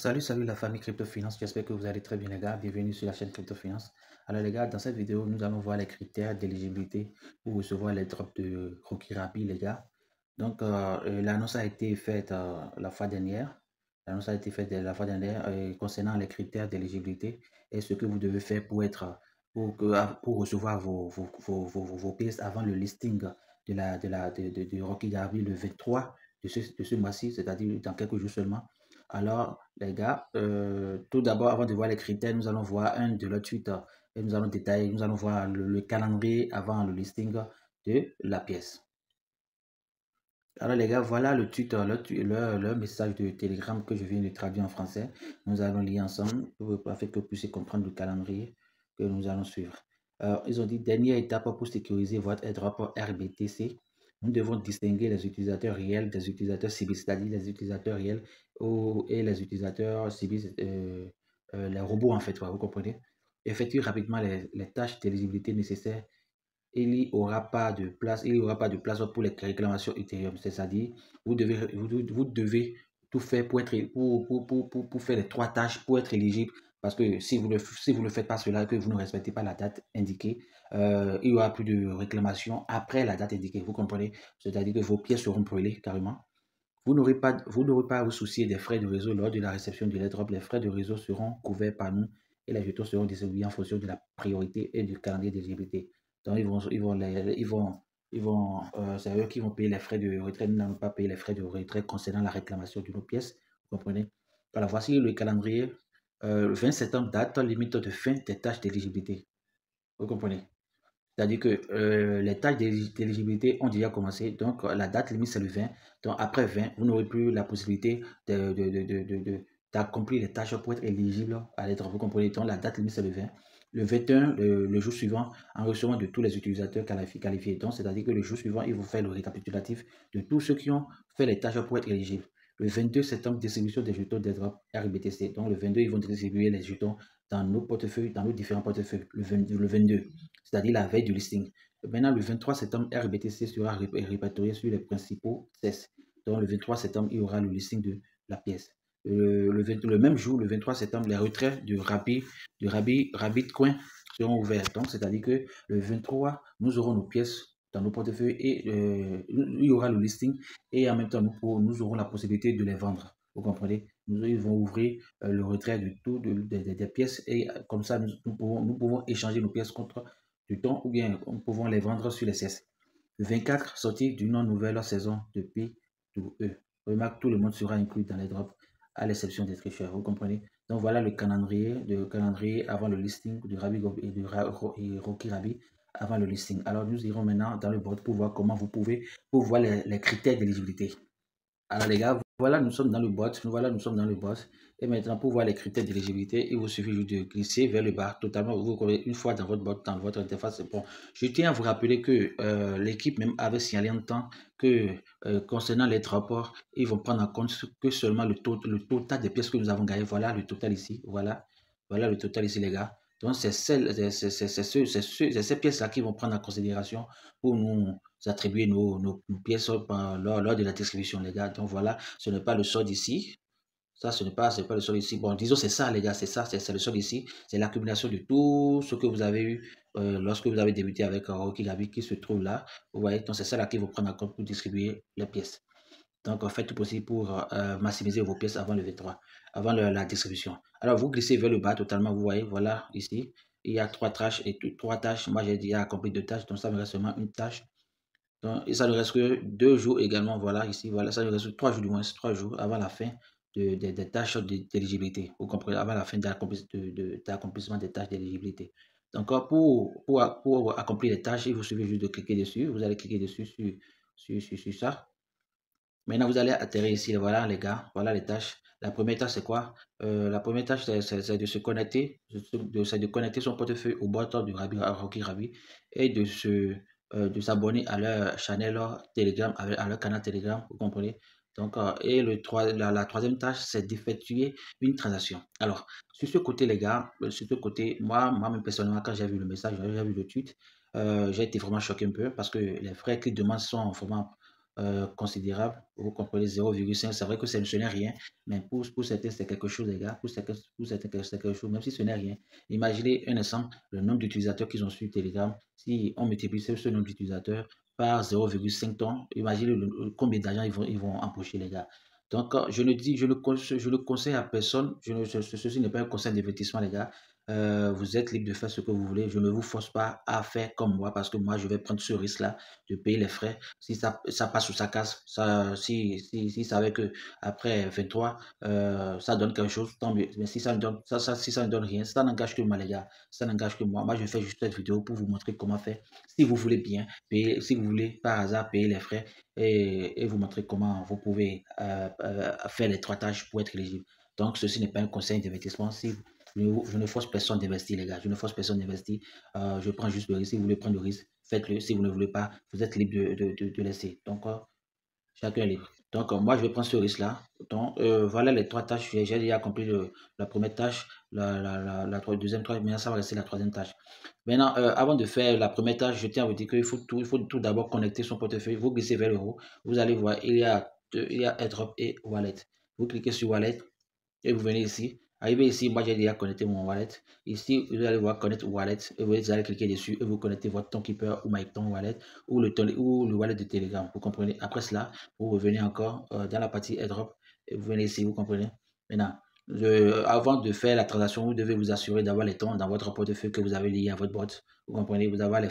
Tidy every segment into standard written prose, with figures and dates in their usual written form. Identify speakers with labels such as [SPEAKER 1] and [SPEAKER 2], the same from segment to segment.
[SPEAKER 1] Salut la famille Crypto Finance, j'espère que vous allez très bien les gars, bienvenue sur la chaîne Crypto Finance. Alors les gars, dans cette vidéo, nous allons voir les critères d'éligibilité pour recevoir les drops de Rocky Rabi les gars. Donc l'annonce a été faite la fois dernière, concernant les critères d'éligibilité et ce que vous devez faire pour recevoir vos pistes avant le listing de Rocky Rabi le 23 de ce mois-ci, c'est-à-dire dans quelques jours seulement. Alors, les gars, tout d'abord, avant de voir les critères, nous allons voir un de leur Twitter et nous allons détailler, nous allons voir le calendrier avant le listing de la pièce. Alors, les gars, voilà le Twitter, le message de Telegram que je viens de traduire en français. Nous allons lire ensemble afin que vous puissiez comprendre le calendrier que nous allons suivre. Ils ont dit dernière étape pour sécuriser votre airdrop RBTC. Nous devons distinguer les utilisateurs réels des utilisateurs ciblés, c'est-à-dire les utilisateurs réels et les utilisateurs ciblés, les robots en fait, vous comprenez. Effectuer rapidement les tâches d'éligibilité nécessaires. Il n'y aura pas de place pour les réclamations Ethereum, c'est-à-dire vous devez tout faire pour faire les trois tâches pour être éligible, parce que si vous ne faites pas cela, que vous ne respectez pas la date indiquée, il y aura plus de réclamations après la date indiquée, vous comprenez, c'est-à-dire que vos pièces seront brûlées carrément. Vous n'aurez pas à vous soucier des frais de réseau lors de la réception de l'airdrop. Les frais de réseau seront couverts par nous et les jetons seront distribués en fonction de la priorité et du calendrier d'éligibilité. Donc, c'est eux qui vont payer les frais de retrait. Nous n'allons pas payer les frais de retrait concernant la réclamation de nos pièces. Vous comprenez? Voilà, voici le calendrier. Le 20 septembre, date limite de fin des tâches d'éligibilité. Vous comprenez? C'est-à-dire que les tâches d'éligibilité ont déjà commencé. Donc, la date limite, c'est le 20. Donc, après 20, vous n'aurez plus la possibilité d'accomplir les tâches pour être éligible à l'être. Vous comprenez? Donc, la date limite, c'est le 20. Le 21, le jour suivant, enregistrement de tous les utilisateurs qualifiés. Donc, c'est-à-dire que le jour suivant, il vous fait le récapitulatif de tous ceux qui ont fait les tâches pour être éligibles. Le 22 septembre, distribution des jetons d'airdrop RBTC. Donc, le 22, ils vont distribuer les jetons dans nos portefeuilles, dans nos différents portefeuilles. Le 22, c'est-à-dire la veille du listing. Maintenant, le 23 septembre, RBTC sera répertorié sur les principaux CES. Donc, le 23 septembre, il y aura le listing de la pièce. Le même jour, le 23 septembre, les retraits de Rabbitcoin seront ouverts. Donc, c'est-à-dire que le 23, nous aurons nos pièces dans nos portefeuilles et il y aura le listing et en même temps, nous aurons la possibilité de les vendre. Vous comprenez? Ils vont ouvrir le retrait de tout des pièces et comme ça, nous pouvons échanger nos pièces contre du temps ou bien nous pouvons les vendre sur les CES. Le 24, sortie d'une nouvelle saison de P2E. Remarque, tout le monde sera inclus dans les drops à l'exception des tricheurs, vous comprenez? Donc voilà le calendrier avant le listing de Rabi et de Rocky Rabi avant le listing. Alors nous irons maintenant dans le bot pour voir comment vous pouvez, pour voir les critères d'éligibilité. Alors les gars, voilà, nous sommes dans le bot. Voilà, nous sommes dans le bot. Et maintenant, pour voir les critères d'éligibilité, il vous suffit juste de glisser vers le bas totalement. Vous corrigez une fois dans votre bot, dans votre interface, c'est bon. Je tiens à vous rappeler que l'équipe même avait signalé en temps que concernant les rapports, ils vont prendre en compte que seulement le total des pièces que nous avons gagnées. Voilà le total ici. Voilà le total ici, les gars. Donc, c'est ces pièces-là qui vont prendre en considération pour nous attribuer nos pièces lors de la distribution, les gars. Donc voilà, ce n'est pas le solde ici. Ça, c'est pas le solde ici. Bon, disons, c'est ça, les gars, c'est ça, c'est le solde ici. C'est l'accumulation de tout ce que vous avez eu lorsque vous avez débuté avec Rocky Gabi qui se trouve là. Vous voyez, donc c'est ça là qui vont prendre en compte pour distribuer les pièces. Donc, faites tout possible pour maximiser vos pièces avant le V3, avant la distribution. Alors, vous glissez vers le bas totalement, vous voyez, voilà, ici. Il y a trois tâches et trois tâches. Moi, j'ai déjà accompli deux tâches, donc ça me reste seulement une tâche. Donc, et ça ne reste que 2 jours également, voilà, ici, voilà, ça ne reste que 3 jours du moins, 3 jours avant la fin des tâches d'éligibilité. Vous comprenez, avant la fin de l'accomplissement des tâches d'éligibilité. Donc, pour accomplir les tâches, il vous suffit juste de cliquer dessus. Vous allez cliquer dessus sur ça. Maintenant, vous allez atterrir ici. Voilà, les gars. Voilà les tâches. La première tâche, c'est quoi? La première tâche, c'est de se connecter, c'est de connecter son portefeuille au bot du Rocky Rabi et de s'abonner à leur channel Telegram, à leur canal Telegram. Vous comprenez? Donc, et la troisième tâche, c'est d'effectuer une transaction. Alors, sur ce côté, les gars, sur ce côté, moi-même personnellement, quand j'ai vu le message, j'ai vu le tweet, j'ai été vraiment choqué un peu parce que les frais qu'ils demandent sont vraiment considérable. Vous comprenez, 0,5, c'est vrai que ce n'est rien, mais pour certains, c'est quelque chose, les gars. Pour certains, c'est quelque chose, même si ce n'est rien. Imaginez un ensemble, le nombre d'utilisateurs qu'ils ont sur Telegram. Si on multiplie ce nombre d'utilisateurs par 0,5 tonnes, imaginez combien d'argent ils vont empocher, les gars. Donc, je ne conseille à personne. Ceci n'est pas un conseil d'investissement, les gars. Vous êtes libre de faire ce que vous voulez. Je ne vous force pas à faire comme moi parce que moi, je vais prendre ce risque-là de payer les frais. Si ça passe ou ça casse, si ça avec que après 23, ça donne quelque chose, tant mieux. Mais si ça ne donne, si ça ne donne rien, ça n'engage que moi, les gars. Ça n'engage que moi. Moi, je fais juste cette vidéo pour vous montrer comment faire. Si vous voulez bien payer, si vous voulez par hasard payer les frais et vous montrer comment vous pouvez faire les 3 tâches pour être éligible. Donc, ceci n'est pas un conseil d'investissement. Si je ne force personne d'investir, les gars. Je ne force personne d'investir. Je prends juste le risque. Si vous voulez prendre le risque, faites-le. Si vous ne voulez pas, vous êtes libre de laisser. Donc, chacun est libre. Donc, moi, je vais prendre ce risque-là. Donc, voilà les 3 tâches. J'ai déjà accompli la première tâche, la deuxième tâche. Maintenant, ça va rester la troisième tâche. Maintenant, avant de faire la première tâche, je tiens à vous dire qu'il faut tout d'abord connecter son portefeuille. Vous glissez vers le haut. Vous allez voir, il y a AirDrop et Wallet. Vous cliquez sur Wallet et vous venez ici. Arrivé ici, moi j'ai déjà connecté mon wallet. Ici, vous allez voir Connect Wallet et vous allez cliquer dessus et vous connectez votre Tonkeeper ou MyTon Wallet ou le wallet de Telegram. Vous comprenez? Après cela, vous revenez encore dans la partie airdrop et vous venez ici, vous comprenez? Maintenant, avant de faire la transaction, vous devez vous assurer d'avoir les tons dans votre portefeuille que vous avez lié à votre boîte. Vous comprenez? Vous avez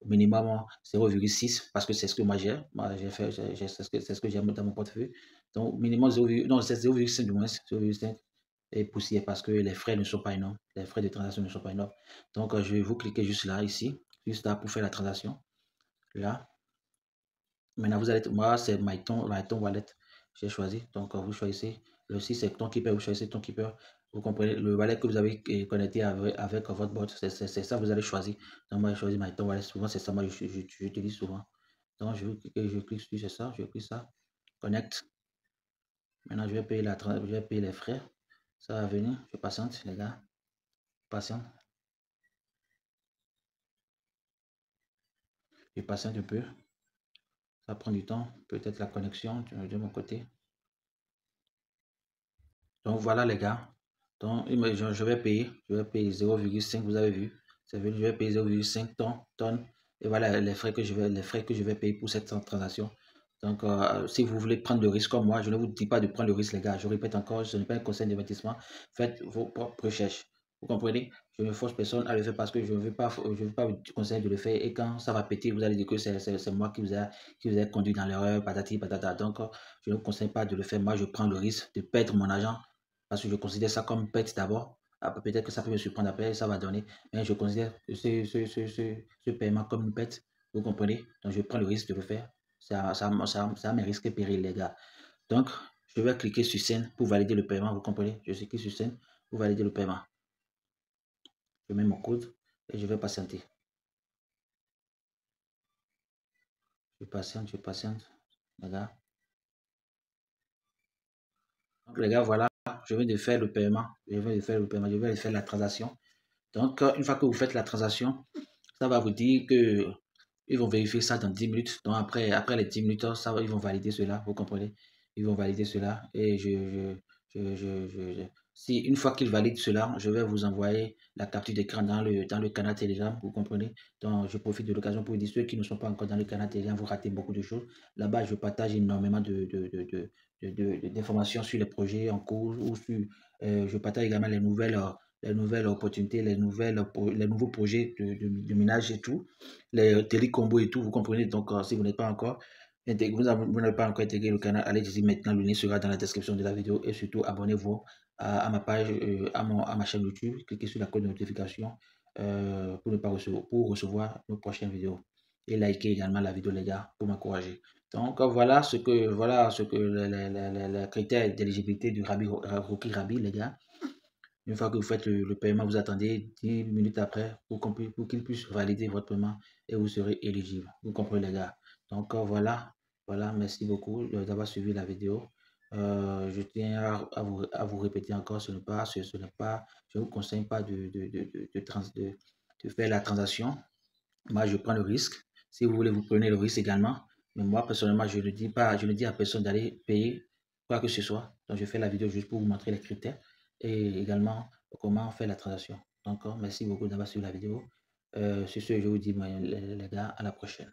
[SPEAKER 1] au minimum 0,6 parce que c'est ce que moi j'ai. Moi, j'ai fait, c'est ce que j'ai dans mon portefeuille. Donc, minimum 0, non, c'est 0,5 du moins, 0,5 et poussière parce que les frais ne sont pas énormes. Les frais de transaction ne sont pas énormes. Donc, je vais vous cliquer juste là, ici, juste là pour faire la transaction. Là. Maintenant, vous allez, moi, c'est MyTon Wallet. J'ai choisi. Donc, vous choisissez. Le 6, c'est Tonkeeper. Vous choisissez Tonkeeper. Vous comprenez le wallet que vous avez connecté avec votre bot. C'est ça que vous allez choisir. Donc, moi, j'ai choisi MyTon Wallet. Souvent, c'est ça. Moi, j'utilise souvent. Donc, je clique sur c'est ça. Je clique ça. Connect. Maintenant, je vais payer les frais. Ça va venir. Je patiente, les gars. Patiente. Je patiente un peu. Ça prend du temps. Peut-être la connexion de mon côté. Donc, voilà, les gars. Donc, je vais payer. Je vais payer 0,5. Vous avez vu. C'est venu. Je vais payer 0,5 tonnes. Et voilà les frais que je vais payer pour cette transaction. Donc, si vous voulez prendre le risque comme moi, je ne vous dis pas de prendre le risque, les gars. Je répète encore, ce n'est pas un conseil d'investissement. Faites vos propres recherches. Vous comprenez? Je ne force personne à le faire parce que je ne veux pas vous conseiller de le faire. Et quand ça va péter, vous allez dire que c'est moi qui vous ai conduit dans l'erreur, patati, patata. Donc, je ne vous conseille pas de le faire. Moi, je prends le risque de perdre mon argent parce que je considère ça comme perte d'abord. Peut-être que ça peut me surprendre après, ça va donner. Mais je considère ce paiement comme une perte. Vous comprenez? Donc, je prends le risque de le faire. Ça mes risques et périls, les gars. Donc, je vais cliquer sur scène pour valider le paiement. Vous comprenez? Je clique sur scène pour valider le paiement. Je mets mon code et je vais patienter. Je patiente, les gars. Donc, les gars, voilà, je viens de faire le paiement. Je viens de faire le paiement. Je vais faire la transaction. Donc, une fois que vous faites la transaction, ça va vous dire que ils vont vérifier ça dans 10 minutes. Donc, après les 10 minutes, ils vont valider cela. Vous comprenez? Ils vont valider cela. Et si une fois qu'ils valident cela, je vais vous envoyer la capture d'écran dans le canal Telegram. Vous comprenez? Donc, je profite de l'occasion pour vous dire ceux qui ne sont pas encore dans le canal Telegram, vous ratez beaucoup de choses. Là-bas, je partage énormément d'informations sur les projets en cours ou sur, je partage également les nouvelles opportunités, les nouveaux projets de minage et tout, les télécombos et tout, vous comprenez. Donc, si vous n'êtes pas encore vous n'avez pas encore intégré le canal, allez y maintenant, le lien sera dans la description de la vidéo et surtout abonnez-vous à ma page, à ma chaîne YouTube, cliquez sur la code de notification pour recevoir nos prochaines vidéos et likez également la vidéo, les gars, pour m'encourager. Donc, voilà ce que les critères d'éligibilité du Rookie Rabi, les gars. Une fois que vous faites le paiement, vous attendez 10 minutes après pour qu'il puisse valider votre paiement et vous serez éligible. Vous comprenez, les gars. Donc, voilà, merci beaucoup d'avoir suivi la vidéo. Je tiens à vous répéter encore, ce n'est pas, je ne vous conseille pas de faire la transaction. Moi, je prends le risque. Si vous voulez, vous prenez le risque également. Mais moi, personnellement, je ne dis pas, je ne dis à personne d'aller payer quoi que ce soit. Donc, je fais la vidéo juste pour vous montrer les critères et également comment faire la transaction. Donc, merci beaucoup d'avoir suivi la vidéo. Sur ce, je vous dis, les gars, à la prochaine.